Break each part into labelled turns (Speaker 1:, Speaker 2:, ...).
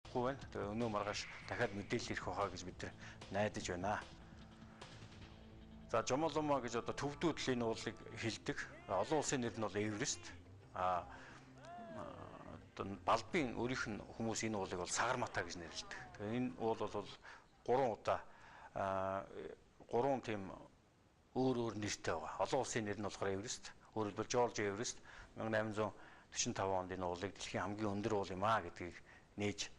Speaker 1: чадахгүй байна. Тэгээ өнөө маргааш дахиад мэдээлэл ирэх байхаа гэж бид найдаж байна. За Жомоломо гэж одоо төвдүүд л энэ уулыг хилдэг. Олон улсын нэр нь бол Эверест. Одоо Балбын өөрийнх нь хүмүүс энэ уулыг бол Сагармата гэж нэрлэдэг. Тэгээ энэ уул бол 3 удаа 3 тийм өөр нэртэй байгаа. Олон улсын нэр нь болохоор Эверест. Өөрөөр хэлбэл Жорж Эверест 1845 онд энэ уулыг дэлхийн хамгийн өндөр уул юм аа гэдгийг нээж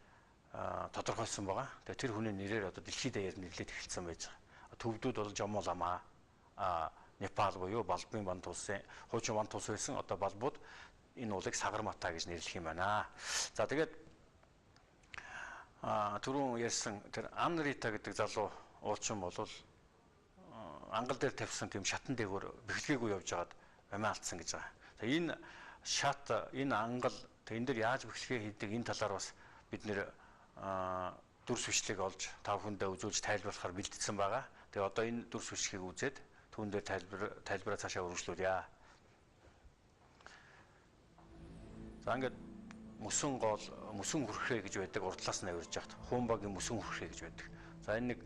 Speaker 1: тодорхойлсон байгаа. Тэгээ тэр хүний нэрээр одоо дэлхийд даяар нэрлээд эхэлсэн байж байгаа. Төвдүүд бол Жомоломо, Непал буюу Балбын банд улсын хуучин банд улс байсан. Одоо Балбууд энэ уулыг Сагармата гэж нэрлэх юм байна. За тэгээд түрүүн ярьсан тэр Анрита гэдэг залуу уулчин бол ангал дээр тавьсан тийм шатан дээгүүр бэхлгээгүй явж байгаад амиа алдсан гэж байгаа. Тэгээ энэ шат, энэ ангал энэ дээр яаж бэхлэгээ хийдэг энэ талаар бас бид нэр дүрс бичлэг олж тав хүндээ үзүүлж тайлбарлахаар бэлдсэн байгаа. Тэгээ одоо энэ дүрс бичлэгийг үзээд түүн дээр тайлбараа цаашаа өргөжлүүлье. За ингээд мөсөн гол, мөсөн хүрхрээ гэж байдаг, урд талаас нь авирж яхад Хуумбагийн мөсөн хүрхрээ гэж байдаг. За энэ нэг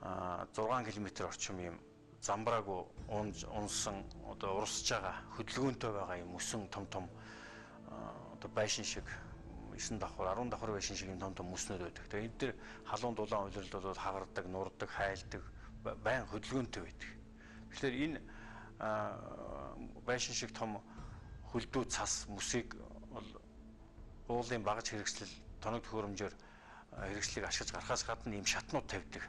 Speaker 1: 6 км орчим юм замбраагүй унсан одоо урсж байгаа хөдөлгөөнтэй байгаа юм мөсөн том одоо байшин шиг 9 давхар 10 давхар байшин шиг юм том мөснүүд байдаг. Тэгээ энэ дээр халуун дулаан улирал бол хагардаг, нурдаг, хайлдаг, байн хөдөлгөөнтэй байдаг. Тэгэхээр энэ байшин шиг том хөлдөө цас мөсийг бол уулын багаж хэрэгслэл тоног төхөөрөмжөөр хэрэгслийг ашиглаж гарахаас гадна ийм шатнууд тавьдаг.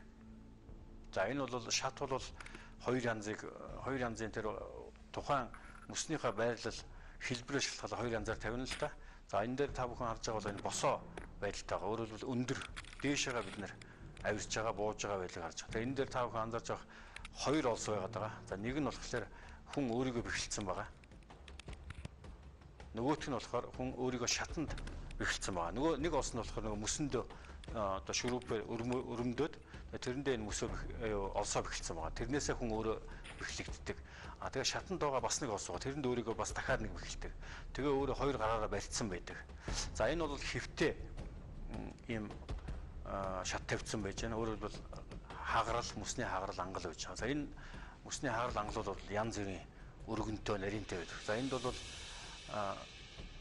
Speaker 1: За энэ бол шат бол хоёр янзын тэр тухайн мөснийхөө байрлал хэлбэрээ шалтгаалаад хоёр янзаар тавина л та. За энэ дээр та бүхэн харж байгаа бол энэ босоо байдалтай байгаа. Өөрөөр хэлбэл өндөр дээшээгээ бид нэр авирж байгаа, бууж байгаа байдлыг харж байгаа. Тэгээ энэ дээр та бүхэн анзаарч байгаа хоёр олс байгаад байгаа. За нэг нь болохоор хүн өөрийгөө бэхэлсэн байгаа. Нөгөөх нь болохоор хүн өөрийгөө шатанд бэхэлсэн байгаа. Нөгөө нэг олс нь болохоор нөгөө мөсөндөө одоо шүрүүпээр өрөмдөөд тэрэндээ энэ мөсөө олсоо бэхэлсэн байгаа. Тэрнээсээ хүн өөрөө бэхлэгддэг. Тэгээ шатанд байгаа бас нэг олс байгаа. Тэрэнд өөрийгөө бас дахиад нэг бэхэлдэг. Тэгээ өөрөө хоёр гараараа барьцсан байдаг. За энэ бол хэвтээ ийм шат тавьсан байж байна. Өөрөөр хэлбэл хагарал, мөсний хагарал ангал байж байгаа. За энэ мөсний хагарал ангалууд бол янз бүрийн өргөнтэй, нарийнтэй байдаг. За энд бол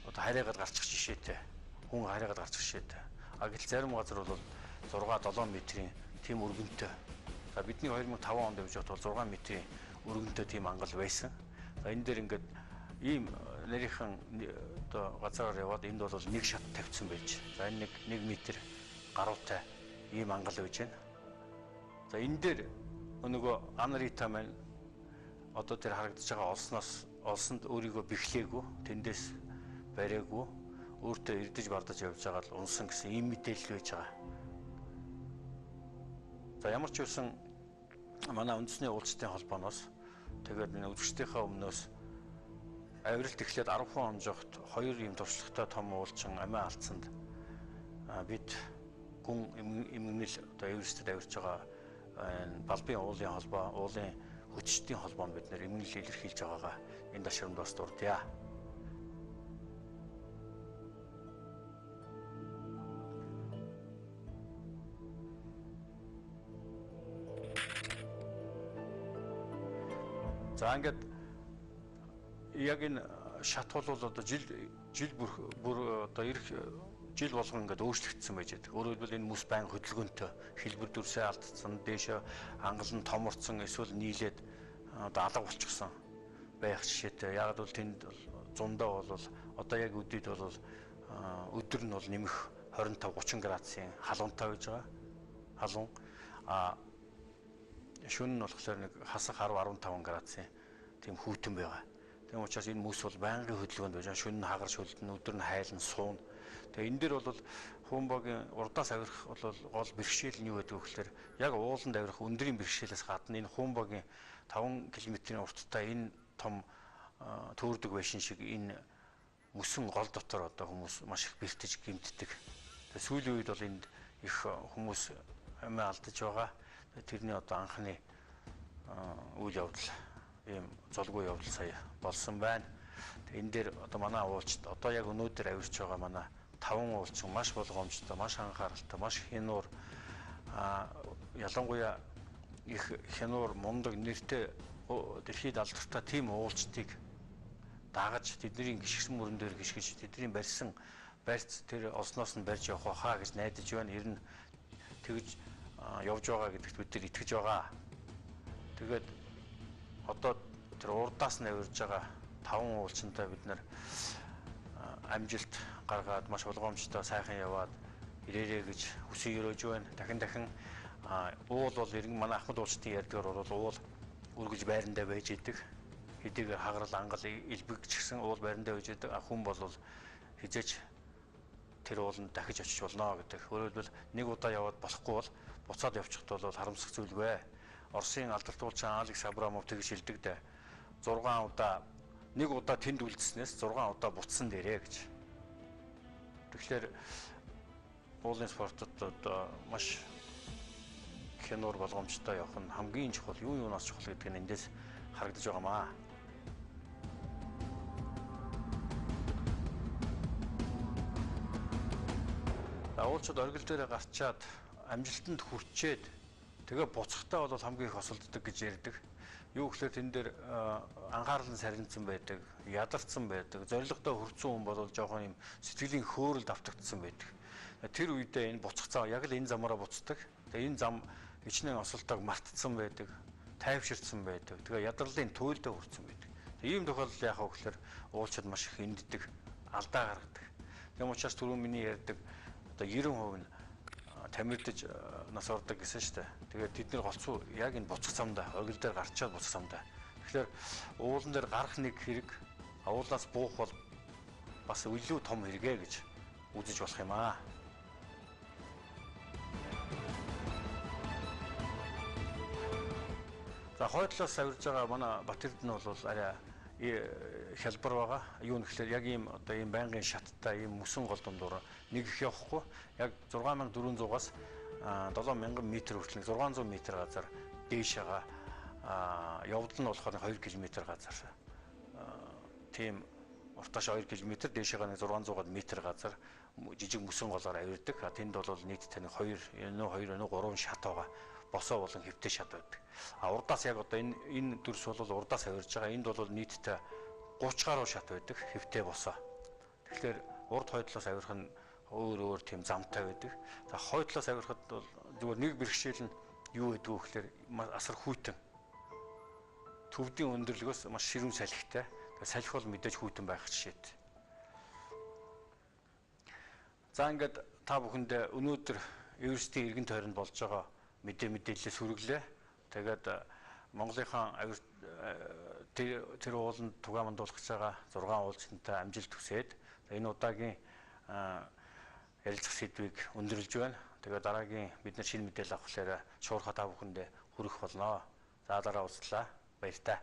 Speaker 1: одоо хараагаад гарчих жишээтэй. Хүн хараагаад гарчих жишээтэй. Гэтэл зарим газар бол 6-7 метрийн тийм өргөнтэй. За бидний 2005 онд явж байхад бол 6 метрийн өргөнтэй тийм ангал байсан. За энэ дээр ингээд ийм нарийнхан одоо газараар яваад энд бол нэг шат тавьсан байж. За энэ 1 метр гаруйтай ийм ангал байж байна. За энэ дээр нөгөө Анрита маань одоо тэр харагдаж байгаа олсонд өөрийгөө бэхлээгүй, тэндээс бариагүй, өөртөө эрдэж бардаж явж байгаа л унсан гэсэн ийм мэдээлэл байж байгаа. За ямар ч байсан манай үндэсний уулзалтын холбооноос тэгээд энэ үзэгчдийнхээ өмнөөс авиралт эхлээд 10 хүн онжоход хоёр ийм туршлагатай том уулчин амиа алдсанд бид гүн эмгэнэл одоо Эверестэд авирж байгаа Балбын уулын холбоо, уулын хүчтийн холбоонд бид нэр эмгэнэл илэрхийлж байгаагаа энэ ташрамд бас дурдъя. За ингээд яг энэ шат бол одоо жил бүр одоо ирэх жил болгон ингээд өөрчлөгдсөн байж байгаа. Өөрөөр хэлбэл энэ мөс байн хөдөлгөөнтэй хэлбэр дүрсээ алдсан, дээшээ ангал нь томорцсон, эсвэл нийлээд одоо алга болчихсон байх жишээтэй. Яг бол тэнд зундаа бол одоо яг өдөрт бол өдөр нь бол нэмэх 25-30 градусын халуунтай байж байгаа. Халуун шөнө нь болохоор нэг хасах 10-15 градусын тийм хүйтэн байгаа. Тийм учраас энэ мөс бол байнгын хөдөлгөөнд байж байгаа. Шөнө нь хагарч хөлдөн, өдөр нь хайлан сууна. Тэгээ энэ дээр бол Хуумбагийн урдаас авирах бол гол бэрхшээл нь юу гэдэг вэ гэхээр яг ууланд авирах өндрийн бэрхшээлээс гадна энэ Хуумбагийн 5 км-ийн урттай энэ том төөрдөг байшин шиг энэ мөсөн гол дотор одоо хүмүүс маш их бэртэж гэмтдэг. Тэгээ сүүлийн үед бол энд их хүмүүс амиа алдаж байгаа. Тэрний одоо анхны үйл явдал ийм золгүй явдал сая болсон байна. Тэгээ энэ дээр одоо манай уулчд одоо яг өнөөдөр авирч байгаа манай таван уулчин маш болгоомжтой, маш анхааралтай, маш хянуур ялангуяа их хянуур мундаг нэртэй дэлхийд алдартай тийм уулчдыг дагаж тэдний гიშгсэн мөрөн дээр гიშгэж тэдний барьсан барьц тэр олсноос нь барьж явах хаа гэж найдаж байна. Ер нь тэгж явж байгаа гэдэгт бид нар итгэж байгаа. Тэгээд одоо тэр урдаас нь авирж байгаа таван уулчинтай бид нар амжилт гаргаад маш болгоомжтой сайхан яваад ирээрээ гэж хүсэн өрөөж байна. Дахин уул бол иргэн манай Ахмад уулчдын ярьдгаар бол уул үргэлж байрандаа байж идэг. Хэдийгээр хагарал ангал элбэг ч гэсэн уул байрандаа байж идэг. Хүн бол хизээч тэр ууланд дахиж очиж болно гэдэг. Өөрөөр хэлбэл нэг удаа яваад болохгүй бол буцаад явчихд бол харамсах зүйлгүй. Оросын алдарт уулчин Алекс Абрамов тэгж хэлдэг дээ. 1 удаа тэнд үлдснээс 6 удаа буцсан дээрээ гэж. Тэгэхээр уулын спортод одоо маш хянуур болгоомжтой явах нь хамгийн чухал, юунаас чухал гэдэг нь эндээс харагдаж байгаамаа. Уулчууд оргил дээр гарчаад амжилтанд хүрчээд тэгээ буцахтаа бол хамгийн их осолддог гэж ярьдаг. Юу гэхээр тэн дээр анхаарал нь сарницсан байдаг, ядарсан байдаг, зоригтой хүрсэн хүн бол жоохон юм сэтгэлийн хөөрөлд автагдсан байдаг. Тэр үедээ энэ буцах зам яг л энэ замаараа буцдаг. Тэгээ энэ зам хичнээн осолтойг мартцсан байдаг, тайвширсан байдаг. Тэгээ ядралын туйлдаа хүрсэн байдаг. Ийм тохиолдол яах вэ гэхээр уулчууд маш их энддэг, алдаа гаргадаг. Тийм учраас түрүүн миний ярьдаг одоо 90% нь тамирдаж нас ордог гэсэн шүү дээ. Тэгээд тэд нэр голцоо яг энэ буцах замдаа, оргил дээр гарчаад буцах замдаа. Тэгэхээр уулан дээр гарах нэг хэрэг, уулаас буух бол бас илүү том хэрэгэ гэж үзэж болох юм аа. За хойдлоос авирж байгаа манай Батэрд нь бол арай хялбар байгаа. Юу нэхлээр яг ийм одоо ийм байнгын шаттай ийм мөсөн голдон дураа нэг их явахгүй. Яг 6400-аас 7000 м хүртэл 600 м газар дээшээгаа явдал нь болохоор 2 км газар. Тийм уртааш 2 км дээшээгаа 600 м газар жижиг мөсөн голоор авирдаг. Тэнд бол нийтдээ 2-3 шат байгаа. Босоо болон хэвтэй шат байдаг. Урдаас яг одоо энэ дүрс бол урдаас авирж байгаа. Энд бол нийтдээ 30 гаруй шат байдаг. Хэвтэй босоо. Тэгэхээр урд хойдлоос авирах нь өөр тийм замтай байдаг. За хойдлоос авирахад бол зүгээр нэг бэрхшээл нь юу гэдэг вэ гэхээр асар хүйтэн. Төвдийн өндөрлөгөөс маш ширүүн салхитай. Тэгээ салхи бол мэдээж хүйтэн байх жишээтэй. За ингээд та бүхэндээ өнөөдөр Эверестийн эргэн тойронд болж байгаа мэдээлэлээс хүргэлээ. Тэгээд Монголынхаа тэр ууланд тугаамдуулах гэж байгаа 6 уулчтай амжилт хүсээд энэ удаагийн ярилцах сэдвийг өндөрлж байна. Тэгээд дараагийн бид нар шинэ мэдээлэл авахлаараа шуурхай та бүхэндээ хүргэх болно. За дараа уулзлаа. Баярлалаа.